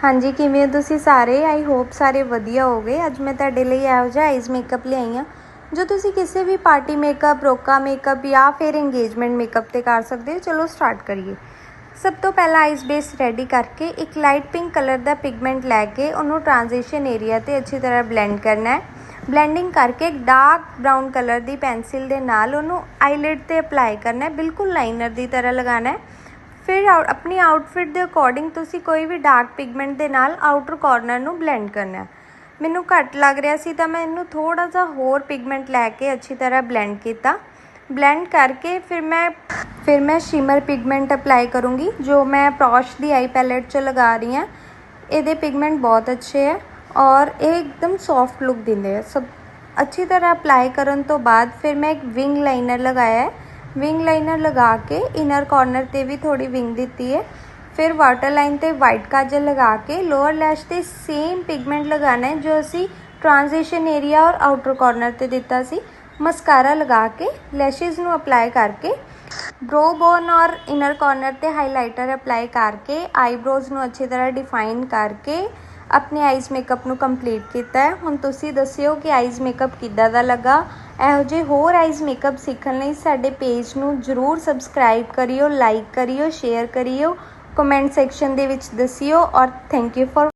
हाँ जी, किवें हो तुसीं सारे। आई होप सारे वधिया हो गए। अज मैं तुहाडे लई इहो जिहा आइज़ मेकअप लिआई हाँ जो तुसीं किसी भी पार्टी मेकअप, रोका मेकअप या फिर इंगेजमेंट मेकअप ते कर सकते हो। चलो स्टार्ट करिए। सब तो पहला आइज़ बेस रेडी करके एक लाइट पिंक कलर का पिगमेंट लैके उन्होंने ट्रांजिशन एरिया ते अच्छी तरह ब्लेंड करना है। ब्लेंडिंग करके एक डार्क ब्राउन कलर की पेंसिल के नाल उन्होंने आईलिड ते अप्लाई करना है, बिल्कुल लाइनर की तरह लगाना है। फिर अपनी आउटफिट के अकॉर्डिंग तुसी कोई भी डार्क पिगमेंट के नाल आउटर कॉर्नर नू ब्लेंड करना है। मैनू घट लग रहा सी तो मैं इनू थोड़ा सा होर पिगमेंट लैके अच्छी तरह ब्लेंड किया। ब्लेंड करके फिर मैं शिमर पिगमेंट अप्लाई करूँगी जो मैं प्रॉश दी आई पैलेट च लगा रही हाँ। ये पिगमेंट बहुत अच्छे है और ये एकदम सॉफ्ट लुक देंगे हैं। सब अच्छी तरह अप्लाई करन तो बाद फिर मैं एक विंग लाइनर लगाया है। विंग लाइनर लगा के इनर कॉर्नर ते भी थोड़ी विंग दी है। फिर वाटर लाइन ते वाइट काजल लगा के लोअर लैश ते सेम पिगमेंट लगाना है जो असी ट्रांजिशन एरिया और आउटर कॉर्नर ते दिता सी। मस्कारा लगा के लैशिज नू अप्लाई करके ब्रो बोन और इनर कॉर्नर ते हाईलाइटर अप्लाई करके आईब्रोज नू अच्छी तरह डिफाइन करके अपने आइज़ मेकअप नू कंप्लीट किया है। हुण तुसीं दस्सिओ कि आइज़ मेकअप किद्दां दा लगा। इहो जे होर आइज़ मेकअप सीखण लई साडे पेज नू जरूर सबसक्राइब करियो, लाइक करियो, शेयर करियो, कमेंट सैक्शन दे विच दस्सिओ और थैंक यू फॉर